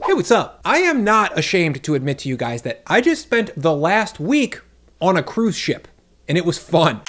Hey, what's up? I am not ashamed to admit to you guys that I just spent the last week on a cruise ship, and it was fun.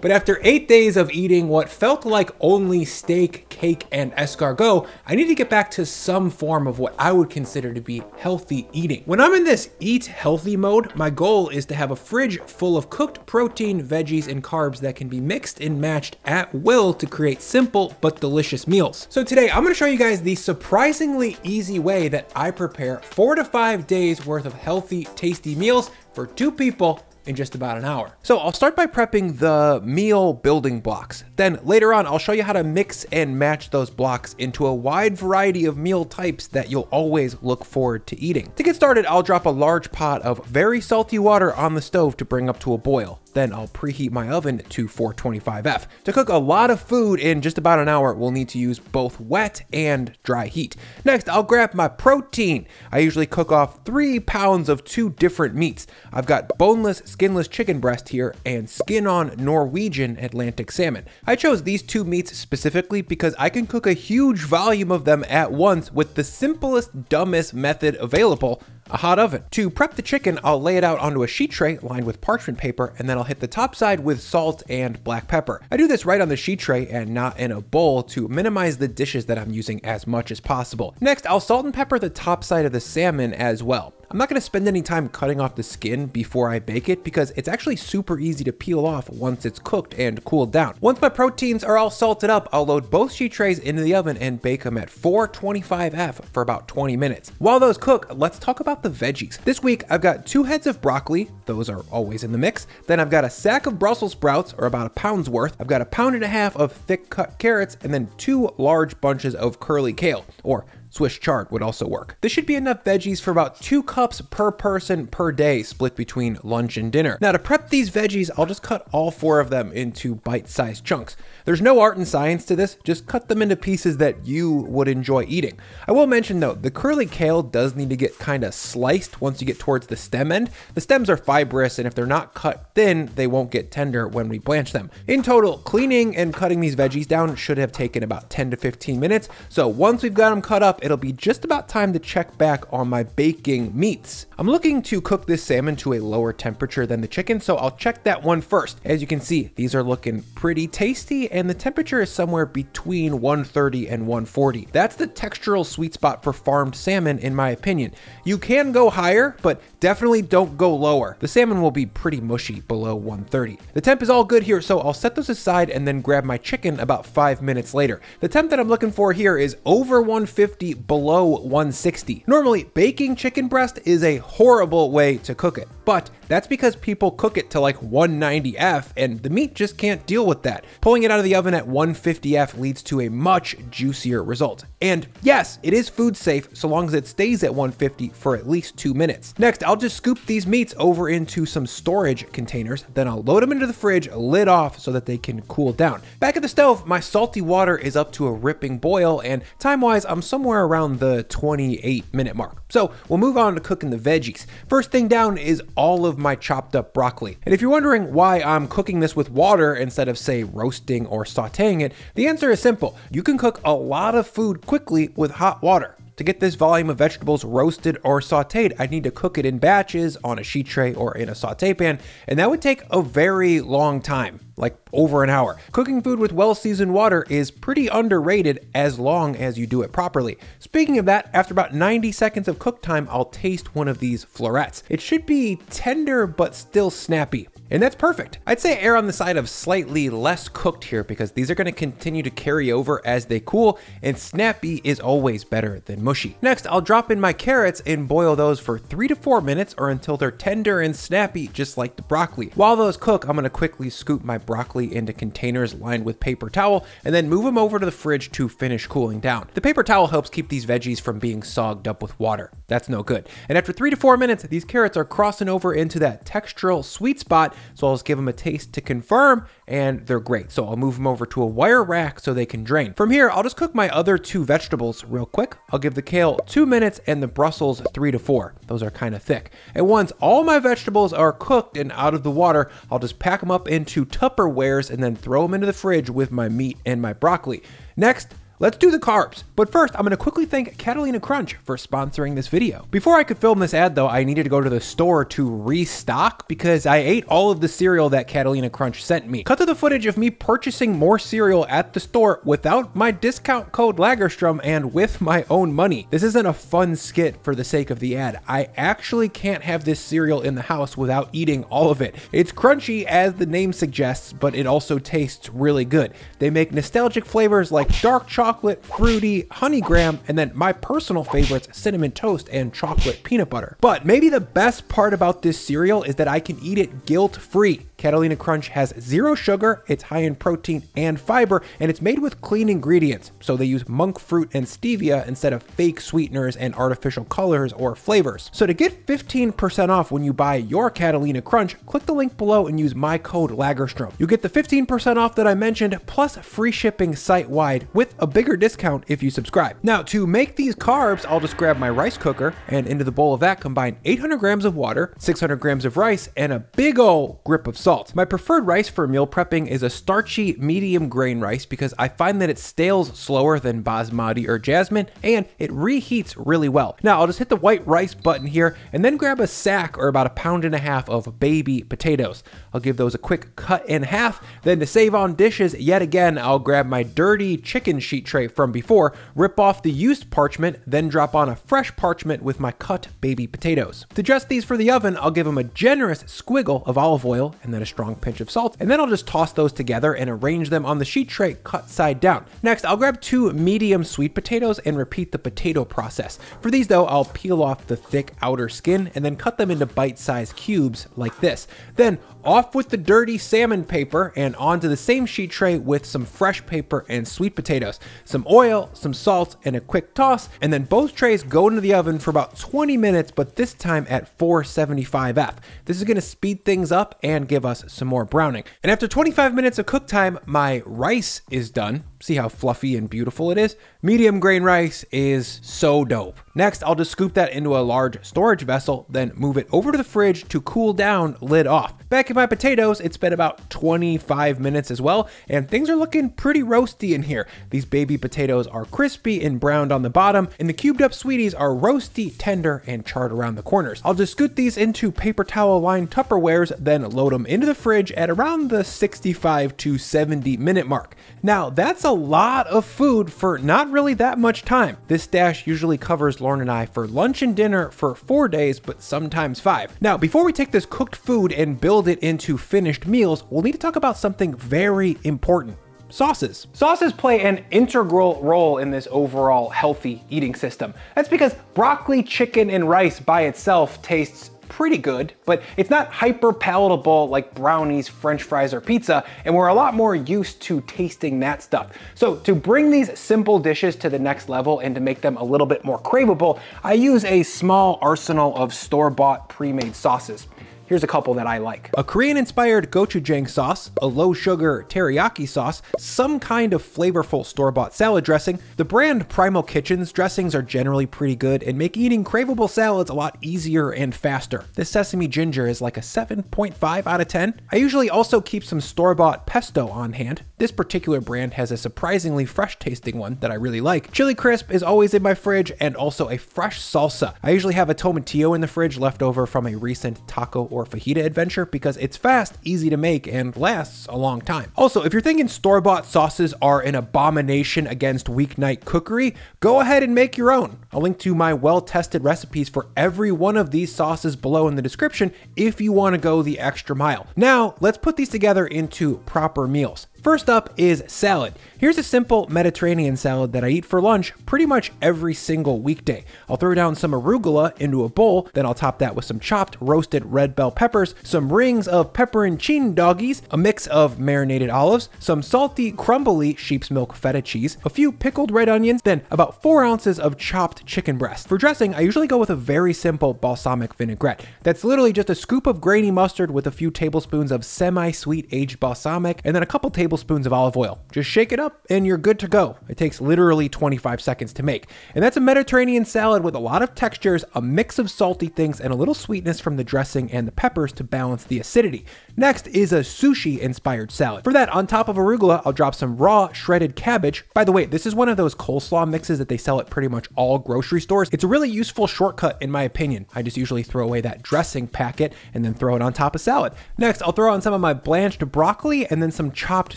But after 8 days of eating what felt like only steak, cake, and escargot, I need to get back to some form of what I would consider to be healthy eating. When I'm in this eat healthy mode, my goal is to have a fridge full of cooked protein, veggies, and carbs that can be mixed and matched at will to create simple but delicious meals. So today, I'm gonna show you guys the surprisingly easy way that I prepare 4 to 5 days worth of healthy, tasty meals for 2 people in just about an hour. So I'll start by prepping the meal building blocks. Then later on, I'll show you how to mix and match those blocks into a wide variety of meal types that you'll always look forward to eating. To get started, I'll drop a large pot of very salty water on the stove to bring up to a boil. Then I'll preheat my oven to 425F. To cook a lot of food in just about an hour, we'll need to use both wet and dry heat. Next, I'll grab my protein. I usually cook off 3 pounds of 2 different meats. I've got boneless, skinless chicken breast here and skin-on Norwegian Atlantic salmon. I chose these 2 meats specifically because I can cook a huge volume of them at once with the simplest, dumbest method available: a hot oven. To prep the chicken, I'll lay it out onto a sheet tray lined with parchment paper, and then I'll hit the top side with salt and black pepper. I do this right on the sheet tray and not in a bowl to minimize the dishes that I'm using as much as possible. Next, I'll salt and pepper the top side of the salmon as well. I'm not going to spend any time cutting off the skin before I bake it because it's actually super easy to peel off once it's cooked and cooled down. Once my proteins are all salted up, I'll load both sheet trays into the oven and bake them at 425F for about 20 minutes. While those cook, let's talk about the veggies. This week, I've got 2 heads of broccoli. Those are always in the mix. Then I've got a sack of Brussels sprouts, or about a pound's worth. I've got a 1.5 pounds of thick cut carrots, and then 2 large bunches of curly kale, or Swiss chard would also work. This should be enough veggies for about 2 cups per person per day, split between lunch and dinner. Now to prep these veggies, I'll just cut all 4 of them into bite-sized chunks. There's no art and science to this, just cut them into pieces that you would enjoy eating. I will mention though, the curly kale does need to get kind of sliced once you get towards the stem end. The stems are fibrous, and if they're not cut thin, they won't get tender when we blanch them. In total, cleaning and cutting these veggies down should have taken about 10 to 15 minutes. So once we've got them cut up, it'll be just about time to check back on my baking meats. I'm looking to cook this salmon to a lower temperature than the chicken, so I'll check that one first. As you can see, these are looking pretty tasty, and the temperature is somewhere between 130 and 140. That's the textural sweet spot for farmed salmon, in my opinion. You can go higher, but definitely don't go lower. The salmon will be pretty mushy below 130. The temp is all good here, so I'll set those aside and then grab my chicken about 5 minutes later. The temp that I'm looking for here is over 150, below 160. Normally, baking chicken breast is a horrible way to cook it, but that's because people cook it to like 190F, and the meat just can't deal with that. Pulling it out of the oven at 150F leads to a much juicier result. And yes, it is food safe so long as it stays at 150 for at least 2 minutes. Next, I'll just scoop these meats over into some storage containers, then I'll load them into the fridge, lid off so that they can cool down. Back at the stove, my salty water is up to a ripping boil, and time-wise, I'm somewhere around the 28-minute mark. So we'll move on to cooking the veggies. First thing down is all of my chopped up broccoli. And if you're wondering why I'm cooking this with water instead of, say, roasting or sauteing it, the answer is simple. You can cook a lot of food quickly with hot water. To get this volume of vegetables roasted or sauteed, I'd need to cook it in batches on a sheet tray or in a saute pan, and that would take a very long time, like over an hour. Cooking food with well-seasoned water is pretty underrated as long as you do it properly. Speaking of that, after about 90 seconds of cook time, I'll taste one of these florets. It should be tender but still snappy. And that's perfect. I'd say err on the side of slightly less cooked here because these are going to continue to carry over as they cool, and snappy is always better than mushy. Next, I'll drop in my carrots and boil those for 3 to 4 minutes or until they're tender and snappy, just like the broccoli. While those cook, I'm going to quickly scoop my broccoli into containers lined with paper towel and then move them over to the fridge to finish cooling down. The paper towel helps keep these veggies from being sogged up with water. That's no good. And after 3 to 4 minutes, these carrots are crossing over into that textural sweet spot, so I'll just give them a taste to confirm, and they're great. So I'll move them over to a wire rack so they can drain. From here, I'll just cook my other 2 vegetables real quick. I'll give the kale 2 minutes and the Brussels 3 to 4. Those are kind of thick. And once all my vegetables are cooked and out of the water, I'll just pack them up into Tupperwares and then throw them into the fridge with my meat and my broccoli. Next, Let's do the carbs. But first, I'm going to quickly thank Catalina Crunch for sponsoring this video. Before I could film this ad though, I needed to go to the store to restock because I ate all of the cereal that Catalina Crunch sent me. Cut to the footage of me purchasing more cereal at the store without my discount code Lagerstrom and with my own money. This isn't a fun skit for the sake of the ad. I actually can't have this cereal in the house without eating all of it. It's crunchy as the name suggests, but it also tastes really good. They make nostalgic flavors like dark chocolate, fruity, honey graham, and then my personal favorites, cinnamon toast and chocolate peanut butter. But maybe the best part about this cereal is that I can eat it guilt-free. Catalina Crunch has 0 sugar, it's high in protein and fiber, and it's made with clean ingredients. So they use monk fruit and stevia instead of fake sweeteners and artificial colors or flavors. So to get 15% off when you buy your Catalina Crunch, click the link below and use my code Lagerstrom. You get the 15% off that I mentioned, plus free shipping site-wide with a bigger discount if you subscribe. Now to make these carbs, I'll just grab my rice cooker and into the bowl of that combine 800 grams of water, 600 grams of rice, and a big ol' grip of salt. My preferred rice for meal prepping is a starchy medium grain rice because I find that it stales slower than basmati or jasmine and it reheats really well. Now I'll just hit the white rice button here and then grab a sack or about 1.5 pounds of baby potatoes. I'll give those a quick cut in half. Then to save on dishes, yet again, I'll grab my dirty chicken sheet tray from before, rip off the used parchment, then drop on a fresh parchment with my cut baby potatoes. To dress these for the oven, I'll give them a generous squiggle of olive oil and then a strong pinch of salt, and then I'll just toss those together and arrange them on the sheet tray cut side down. Next, I'll grab 2 medium sweet potatoes and repeat the potato process. For these though, I'll peel off the thick outer skin and then cut them into bite-sized cubes like this. Then off with the dirty salmon paper and onto the same sheet tray with some fresh paper and sweet potatoes, some oil, some salt, and a quick toss, and then both trays go into the oven for about 20 minutes, but this time at 475 F. This is going to speed things up and give us some more browning. And after 25 minutes of cook time, my rice is done. See how fluffy and beautiful it is? Medium grain rice is so dope. Next, I'll just scoop that into a large storage vessel, then move it over to the fridge to cool down, lid off. Back in my potatoes, it's been about 25 minutes as well, and things are looking pretty roasty in here. These baby potatoes are crispy and browned on the bottom, and the cubed up sweeties are roasty, tender, and charred around the corners. I'll just scoot these into paper towel lined Tupperwares, then load them into the fridge at around the 65 to 70 minute mark. Now, that's a lot of food for not really that much time. This stash usually covers Lauren and I for lunch and dinner for 4 days, but sometimes 5. Now, before we take this cooked food and build it into finished meals, we'll need to talk about something very important. Sauces. Sauces play an integral role in this overall healthy eating system. That's because broccoli, chicken, and rice by itself tastes pretty good, but it's not hyper palatable like brownies, french fries, or pizza, and we're a lot more used to tasting that stuff. So to bring these simple dishes to the next level and to make them a little bit more craveable, I use a small arsenal of store-bought pre-made sauces. Here's a couple that I like. A Korean-inspired gochujang sauce, a low-sugar teriyaki sauce, some kind of flavorful store-bought salad dressing. The brand Primal Kitchen's dressings are generally pretty good and make eating craveable salads a lot easier and faster. This sesame ginger is like a 7.5 out of 10. I usually also keep some store-bought pesto on hand. This particular brand has a surprisingly fresh-tasting one that I really like. Chili crisp is always in my fridge, and also a fresh salsa. I usually have a tomatillo in the fridge left over from a recent taco or fajita adventure because it's fast, easy to make, and lasts a long time. Also, if you're thinking store-bought sauces are an abomination against weeknight cookery, go ahead and make your own. I'll link to my well-tested recipes for every one of these sauces below in the description if you want to go the extra mile. Now, let's put these together into proper meals. First up is salad. Here's a simple Mediterranean salad that I eat for lunch pretty much every single weekday. I'll throw down some arugula into a bowl, then I'll top that with some chopped roasted red bell peppers, some rings of pepperoncini doggies, a mix of marinated olives, some salty, crumbly sheep's milk feta cheese, a few pickled red onions, then about 4 ounces of chopped chicken breast. For dressing, I usually go with a very simple balsamic vinaigrette. That's literally just a scoop of grainy mustard with a few tablespoons of semi-sweet aged balsamic, and then a couple tablespoons tablespoons of olive oil. Just shake it up and you're good to go. It takes literally 25 seconds to make. And that's a Mediterranean salad with a lot of textures, a mix of salty things, and a little sweetness from the dressing and the peppers to balance the acidity. Next is a sushi inspired salad. For that, on top of arugula, I'll drop some raw shredded cabbage. By the way, this is one of those coleslaw mixes that they sell at pretty much all grocery stores. It's a really useful shortcut in my opinion. I just usually throw away that dressing packet and then throw it on top of salad. Next, I'll throw on some of my blanched broccoli and then some chopped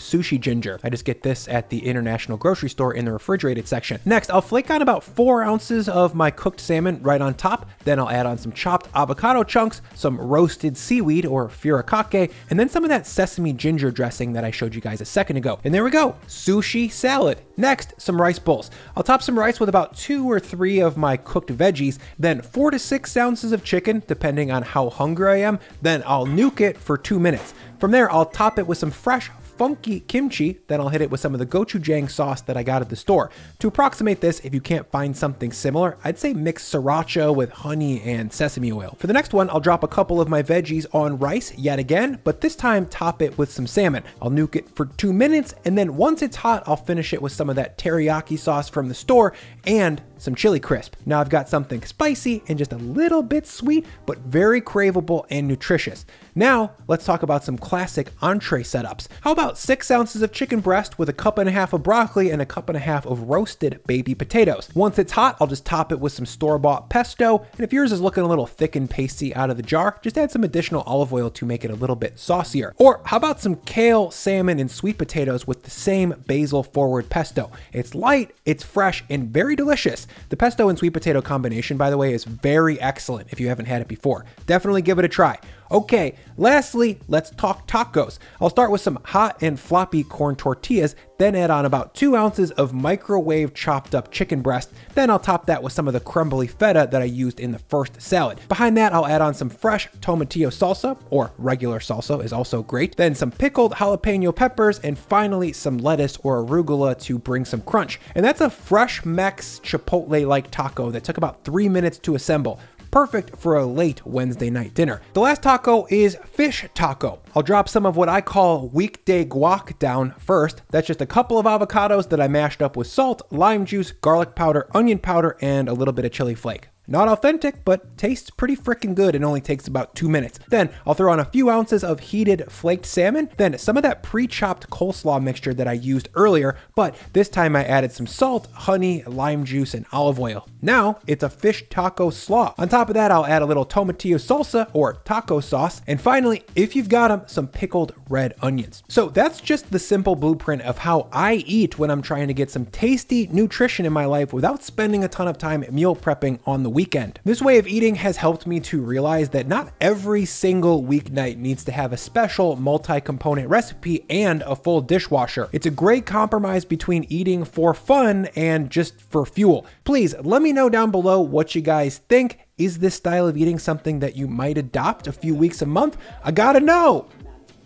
sushi ginger. I just get this at the International Grocery Store in the refrigerated section. Next, I'll flake on about 4 ounces of my cooked salmon right on top. Then I'll add on some chopped avocado chunks, some roasted seaweed or furikake, and then some of that sesame ginger dressing that I showed you guys a second ago. And there we go, sushi salad. Next, some rice bowls. I'll top some rice with about 2 or 3 of my cooked veggies, then 4 to 6 ounces of chicken, depending on how hungry I am. Then I'll nuke it for 2 minutes. From there, I'll top it with some fresh, funky kimchi, then I'll hit it with some of the gochujang sauce that I got at the store. To approximate this, if you can't find something similar, I'd say mix sriracha with honey and sesame oil. For the next one, I'll drop a couple of my veggies on rice yet again, but this time top it with some salmon. I'll nuke it for 2 minutes, and then once it's hot, I'll finish it with some of that teriyaki sauce from the store and some chili crisp. Now I've got something spicy and just a little bit sweet, but very craveable and nutritious. Now let's talk about some classic entree setups. How about 6 ounces of chicken breast with a 1.5 cups of broccoli and a 1.5 cups of roasted baby potatoes. Once it's hot, I'll just top it with some store-bought pesto, and if yours is looking a little thick and pasty out of the jar, just add some additional olive oil to make it a little bit saucier. Or how about some kale, salmon, and sweet potatoes with the same basil forward pesto. It's light, it's fresh, and very delicious. The pesto and sweet potato combination, by the way, is very excellent if you haven't had it before. Definitely give it a try. Okay, lastly, let's talk tacos. I'll start with some hot and floppy corn tortillas, then add on about 2 ounces of microwave chopped up chicken breast. Then I'll top that with some of the crumbly feta that I used in the first salad. Behind that, I'll add on some fresh tomatillo salsa, or regular salsa is also great. Then some pickled jalapeno peppers, and finally some lettuce or arugula to bring some crunch. And that's a fresh Mex Chipotle-like taco that took about 3 minutes to assemble. Perfect for a late Wednesday night dinner. The last taco is fish taco. I'll drop some of what I call weekday guac down first. That's just a couple of avocados that I mashed up with salt, lime juice, garlic powder, onion powder, and a little bit of chili flake. Not authentic, but tastes pretty freaking good and only takes about 2 minutes. Then I'll throw on a few ounces of heated flaked salmon, then some of that pre-chopped coleslaw mixture that I used earlier, but this time I added some salt, honey, lime juice, and olive oil. Now it's a fish taco slaw. On top of that, I'll add a little tomatillo salsa or taco sauce, and finally, if you've got them, some pickled red onions. So that's just the simple blueprint of how I eat when I'm trying to get some tasty nutrition in my life without spending a ton of time meal prepping on the weekend. This way of eating has helped me to realize that not every single weeknight needs to have a special multi-component recipe and a full dishwasher. It's a great compromise between eating for fun and just for fuel. Please let me know down below what you guys think. Is this style of eating something that you might adopt a few weeks a month? I gotta know.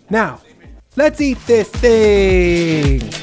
Now, let's eat this thing.